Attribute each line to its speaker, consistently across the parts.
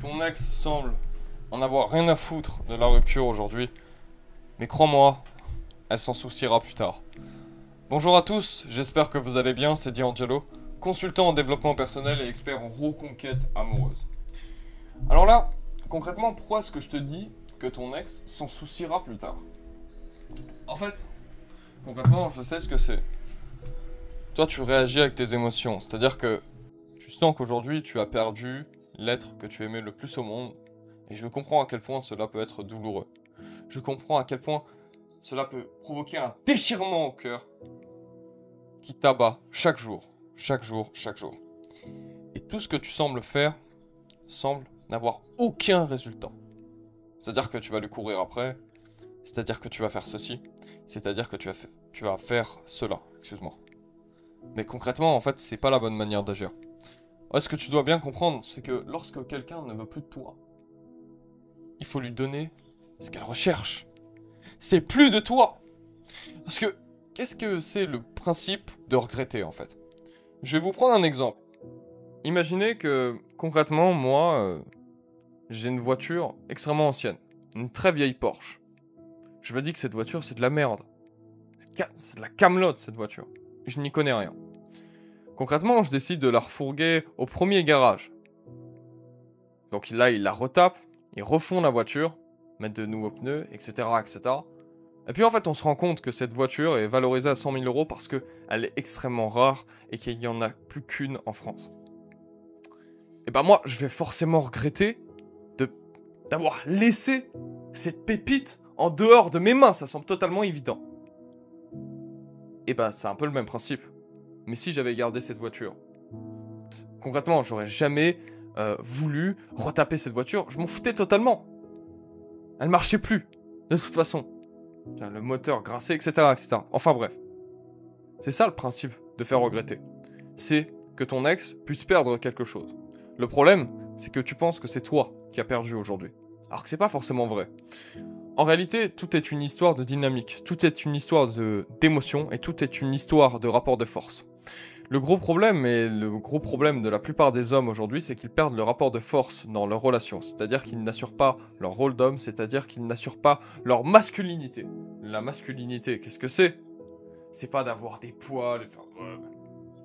Speaker 1: Ton ex semble en avoir rien à foutre de la rupture aujourd'hui, mais crois-moi, elle s'en souciera plus tard. Bonjour à tous, j'espère que vous allez bien, c'est D'Angelo, consultant en développement personnel et expert en reconquête amoureuse. Alors là, concrètement, pourquoi est-ce que je te dis que ton ex s'en souciera plus tard? En fait, concrètement, je sais ce que c'est. Toi, tu réagis avec tes émotions, c'est-à-dire que tu sens qu'aujourd'hui, tu as perdu l'être que tu aimais le plus au monde, et je comprends à quel point cela peut être douloureux. Je comprends à quel point cela peut provoquer un déchirement au cœur qui t'abat chaque jour, chaque jour, chaque jour. Et tout ce que tu sembles faire semble n'avoir aucun résultat. C'est-à-dire que tu vas lui courir après, c'est-à-dire que tu vas faire ceci, c'est-à-dire que tu vas faire cela, excuse-moi. Mais concrètement, en fait, c'est pas la bonne manière d'agir. Ouais, ce que tu dois bien comprendre, c'est que lorsque quelqu'un ne veut plus de toi, il faut lui donner ce qu'elle recherche. C'est plus de toi. Parce que, qu'est-ce que c'est le principe de regretter, en fait? Je vais vous prendre un exemple. Imaginez que, concrètement, moi, j'ai une voiture extrêmement ancienne. Une très vieille Porsche. Je me dis que cette voiture, c'est de la merde. C'est de la camelote, cette voiture. Je n'y connais rien. Concrètement, je décide de la refourguer au premier garage. Donc là, ils la retapent, ils refont la voiture, mettent de nouveaux pneus, etc., etc. Et puis en fait, on se rend compte que cette voiture est valorisée à 100 000 € parce qu'elle est extrêmement rare et qu'il n'y en a plus qu'une en France. Et ben moi, je vais forcément regretter d'avoir laissé cette pépite en dehors de mes mains. Ça semble totalement évident. Et ben c'est un peu le même principe. Mais si j'avais gardé cette voiture, concrètement, j'aurais jamais voulu retaper cette voiture. Je m'en foutais totalement. Elle marchait plus, de toute façon. Le moteur grinçait, etc., etc. Enfin bref. C'est ça le principe de faire regretter. C'est que ton ex puisse perdre quelque chose. Le problème, c'est que tu penses que c'est toi qui as perdu aujourd'hui. Alors que c'est pas forcément vrai. En réalité, tout est une histoire de dynamique, tout est une histoire d'émotion et tout est une histoire de rapport de force. Le gros problème, et le gros problème de la plupart des hommes aujourd'hui, c'est qu'ils perdent le rapport de force dans leurs relations. C'est-à-dire qu'ils n'assurent pas leur rôle d'homme, c'est-à-dire qu'ils n'assurent pas leur masculinité. La masculinité, qu'est-ce que c'est? C'est pas d'avoir des poils et faire...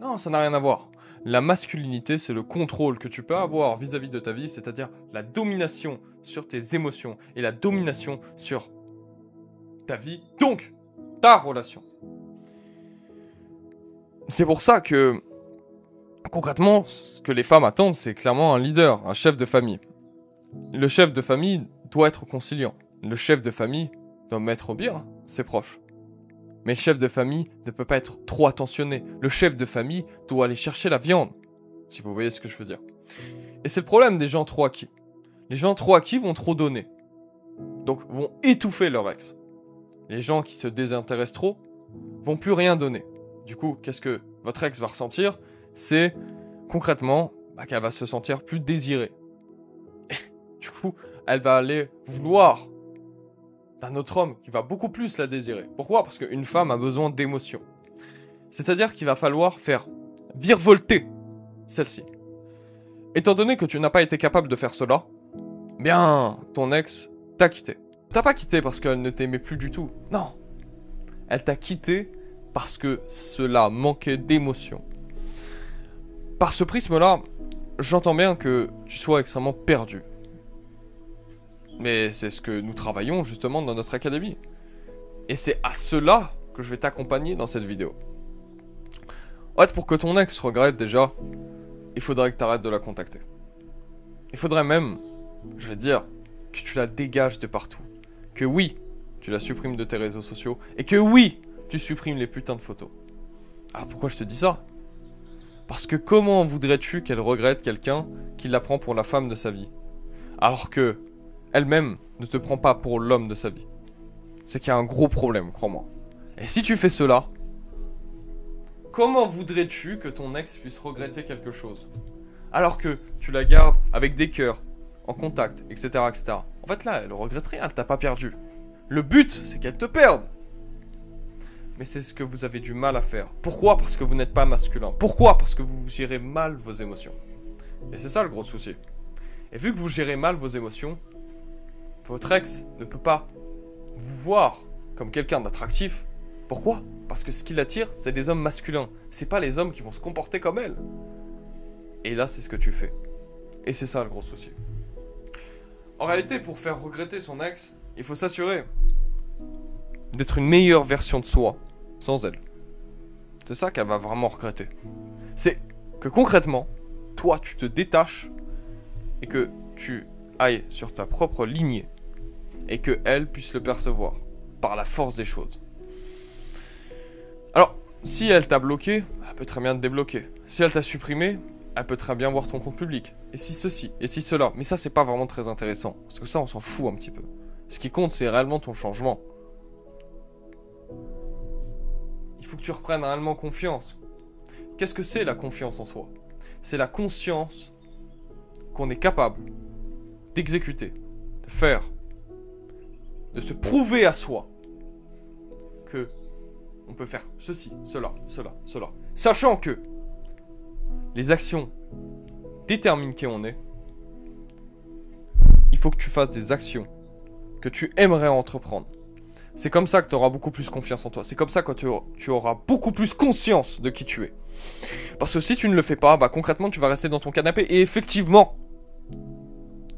Speaker 1: Non, ça n'a rien à voir. La masculinité, c'est le contrôle que tu peux avoir vis-à-vis de ta vie, c'est-à-dire la domination sur tes émotions et la domination sur ta vie, donc ta relation. C'est pour ça que, concrètement, ce que les femmes attendent, c'est clairement un leader, un chef de famille. Le chef de famille doit être conciliant. Le chef de famille doit mettre au bien ses proches. Mais le chef de famille ne peut pas être trop attentionné. Le chef de famille doit aller chercher la viande, si vous voyez ce que je veux dire. Et c'est le problème des gens trop acquis. Les gens trop acquis vont trop donner. Donc vont étouffer leur ex. Les gens qui se désintéressent trop vont plus rien donner. Du coup, qu'est-ce que votre ex va ressentir? C'est concrètement qu'elle va se sentir plus désirée. Du coup, elle va aller vouloir d'un autre homme qui va beaucoup plus la désirer. Pourquoi? Parce qu'une femme a besoin d'émotions. C'est-à-dire qu'il va falloir faire virevolter celle-ci. Étant donné que tu n'as pas été capable de faire cela, bien, ton ex t'a quitté. T'as pas quitté parce qu'elle ne t'aimait plus du tout. Non. Elle t'a quitté parce que cela manquait d'émotion. Par ce prisme-là, j'entends bien que tu sois extrêmement perdu. Mais c'est ce que nous travaillons justement dans notre académie. Et c'est à cela que je vais t'accompagner dans cette vidéo. En fait, pour que ton ex regrette déjà, il faudrait que tu arrêtes de la contacter. Il faudrait même, je vais te dire, que tu la dégages de partout. Que oui, tu la supprimes de tes réseaux sociaux. Et que oui, tu supprimes les putains de photos. Alors pourquoi je te dis ça? Parce que comment voudrais-tu qu'elle regrette quelqu'un qui la prend pour la femme de sa vie? Alors que elle-même ne te prend pas pour l'homme de sa vie. C'est qu'il y a un gros problème, crois-moi. Et si tu fais cela, comment voudrais-tu que ton ex puisse regretter quelque chose? Alors que tu la gardes avec des cœurs, en contact, etc., etc. En fait là, elle regretterait, elle t'a pas perdu. Le but, c'est qu'elle te perde. Mais c'est ce que vous avez du mal à faire. Pourquoi? Parce que vous n'êtes pas masculin. Pourquoi? Parce que vous gérez mal vos émotions. Et c'est ça le gros souci. Et vu que vous gérez mal vos émotions, votre ex ne peut pas vous voir comme quelqu'un d'attractif. Pourquoi? Parce que ce qui l'attire, c'est des hommes masculins. C'est pas les hommes qui vont se comporter comme elle. Et là, c'est ce que tu fais. Et c'est ça le gros souci. En réalité, pour faire regretter son ex, il faut s'assurer d'être une meilleure version de soi sans elle. C'est ça qu'elle va vraiment regretter. C'est que concrètement, toi, tu te détaches et que tu ailles sur ta propre lignée et que elle puisse le percevoir par la force des choses. Alors, si elle t'a bloqué, elle peut très bien te débloquer. Si elle t'a supprimé, elle peut très bien voir ton compte public. Et si ceci, et si cela. Mais ça, c'est pas vraiment très intéressant. Parce que ça, on s'en fout un petit peu. Ce qui compte, c'est réellement ton changement. Il faut que tu reprennes réellement confiance. Qu'est-ce que c'est la confiance en soi? C'est la conscience qu'on est capable d'exécuter, de faire, de se prouver à soi que on peut faire ceci, cela, cela, cela. Sachant que les actions déterminent qui on est, il faut que tu fasses des actions que tu aimerais entreprendre. C'est comme ça que tu auras beaucoup plus confiance en toi. C'est comme ça que tu auras beaucoup plus conscience de qui tu es. Parce que si tu ne le fais pas, bah concrètement, tu vas rester dans ton canapé. Et effectivement,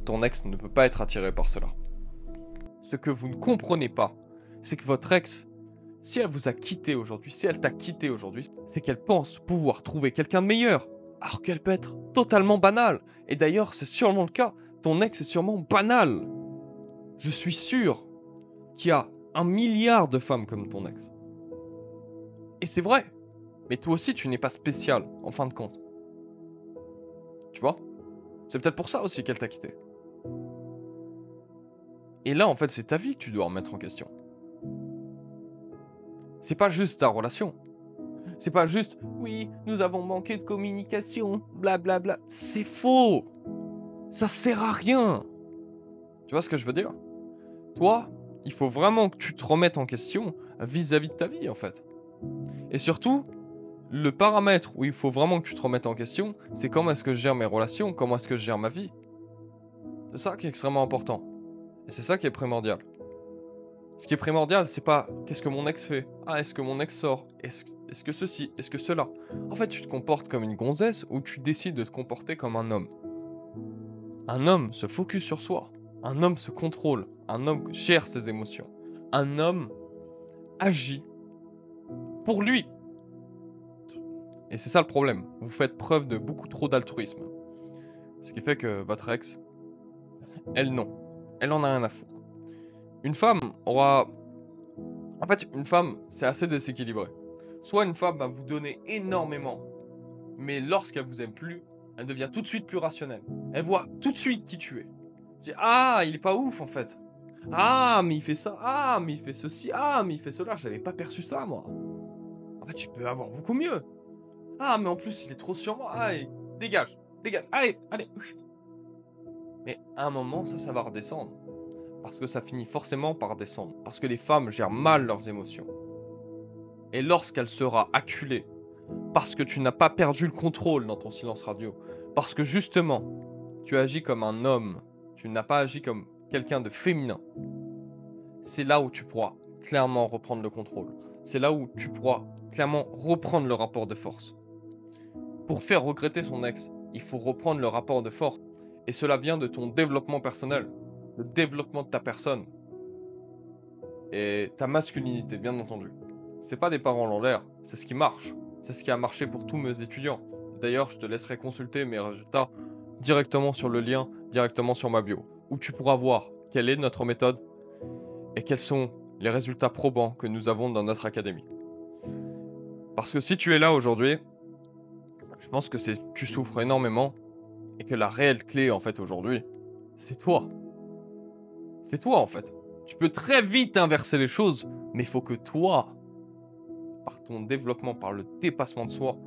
Speaker 1: ton ex ne peut pas être attiré par cela. Ce que vous ne comprenez pas, c'est que votre ex, si elle vous a quitté aujourd'hui, si elle t'a quitté aujourd'hui, c'est qu'elle pense pouvoir trouver quelqu'un de meilleur. Alors qu'elle peut être totalement banale. Et d'ailleurs, c'est sûrement le cas. Ton ex est sûrement banal. Je suis sûr qu'il y a 1 milliard de femmes comme ton ex. Et c'est vrai. Mais toi aussi, tu n'es pas spécial, en fin de compte. Tu vois? C'est peut-être pour ça aussi qu'elle t'a quitté. Et là, en fait, c'est ta vie que tu dois remettre en question. C'est pas juste ta relation. C'est pas juste, oui, nous avons manqué de communication, blablabla. Bla bla. C'est faux. Ça sert à rien. Tu vois ce que je veux dire? Toi, il faut vraiment que tu te remettes en question vis-à-vis de ta vie, en fait. Et surtout, le paramètre où il faut vraiment que tu te remettes en question, c'est comment est-ce que je gère mes relations, comment est-ce que je gère ma vie. C'est ça qui est extrêmement important. Et c'est ça qui est primordial. Ce qui est primordial, c'est pas qu'est-ce que mon ex fait. Ah, est-ce que mon ex sort? Est-ce que ceci? Est-ce que cela? En fait, tu te comportes comme une gonzesse ou tu décides de te comporter comme un homme. Un homme se focus sur soi. Un homme se contrôle. Un homme gère ses émotions. Un homme agit pour lui. Et c'est ça le problème. Vous faites preuve de beaucoup trop d'altruisme. Ce qui fait que votre ex, elle non. Elle en a rien à foutre. Une femme aura... En fait, une femme, c'est assez déséquilibré. Soit une femme va vous donner énormément, mais lorsqu'elle vous aime plus, elle devient tout de suite plus rationnelle. Elle voit tout de suite qui tu es. C'est ah, il est pas ouf en fait. Ah, mais il fait ça. Ah, mais il fait ceci. Ah, mais il fait cela. J'avais pas perçu ça moi. En fait, tu peux avoir beaucoup mieux. Ah, mais en plus, il est trop sur moi. Allez, dégage, dégage. Allez, allez. Mais à un moment, ça va redescendre. Parce que ça finit forcément par descendre. Parce que les femmes gèrent mal leurs émotions. Et lorsqu'elle sera acculée, parce que tu n'as pas perdu le contrôle dans ton silence radio, parce que justement, tu agis comme un homme, tu n'as pas agi comme quelqu'un de féminin, c'est là où tu pourras clairement reprendre le contrôle. C'est là où tu pourras clairement reprendre le rapport de force. Pour faire regretter son ex, il faut reprendre le rapport de force. Et cela vient de ton développement personnel, le développement de ta personne. Et ta masculinité, bien entendu. C'est pas des paroles en l'air, c'est ce qui marche. C'est ce qui a marché pour tous mes étudiants. D'ailleurs, je te laisserai consulter mes résultats directement sur le lien, directement sur ma bio, où tu pourras voir quelle est notre méthode et quels sont les résultats probants que nous avons dans notre académie. Parce que si tu es là aujourd'hui, je pense que tu souffres énormément et que la réelle clé en fait aujourd'hui, c'est toi. C'est toi en fait. Tu peux très vite inverser les choses, mais il faut que toi, par ton développement, par le dépassement de soi,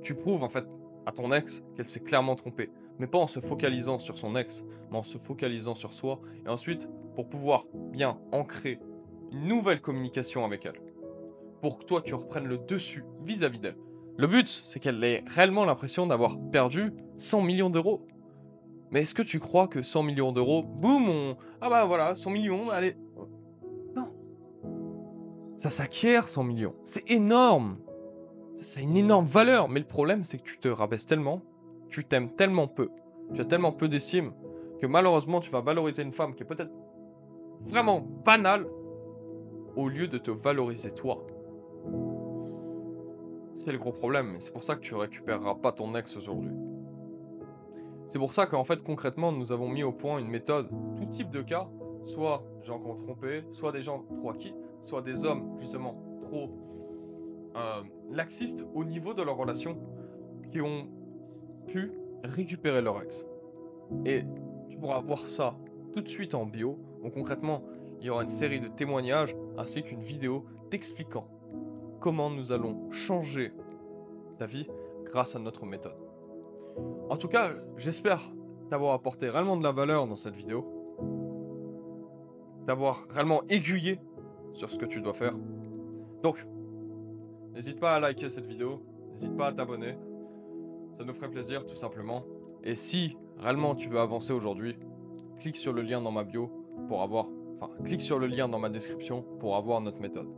Speaker 1: tu prouves en fait à ton ex qu'elle s'est clairement trompée. Mais pas en se focalisant sur son ex, mais en se focalisant sur soi. Et ensuite, pour pouvoir bien ancrer une nouvelle communication avec elle. Pour que toi, tu reprennes le dessus vis-à-vis d'elle. Le but, c'est qu'elle ait réellement l'impression d'avoir perdu 100 millions d'euros. Mais est-ce que tu crois que 100 millions d'euros, boum, ah bah voilà, 100 millions, allez. Non. Ça s'acquiert 100 millions. C'est énorme. Ça a une énorme valeur. Mais le problème, c'est que tu te rabaisses tellement, tu t'aimes tellement peu, tu as tellement peu d'estime, que malheureusement, tu vas valoriser une femme qui est peut-être vraiment banale, au lieu de te valoriser toi. C'est le gros problème, et c'est pour ça que tu récupéreras pas ton ex aujourd'hui. C'est pour ça qu'en fait, concrètement, nous avons mis au point une méthode, tout type de cas, soit des gens qui ont trompé, soit des gens trop acquis, soit des hommes, justement, trop laxistes au niveau de leur relation, qui ont pu récupérer leur ex. Et tu pourras voir ça tout de suite en bio. Donc concrètement, il y aura une série de témoignages ainsi qu'une vidéo t'expliquant comment nous allons changer ta vie grâce à notre méthode. En tout cas, j'espère t'avoir apporté réellement de la valeur dans cette vidéo, t'avoir réellement aiguillé sur ce que tu dois faire. Donc, n'hésite pas à liker cette vidéo, n'hésite pas à t'abonner, ça nous ferait plaisir tout simplement. Et si réellement tu veux avancer aujourd'hui, clique sur le lien dans ma bio pour avoir, clique sur le lien dans ma description pour avoir notre méthode.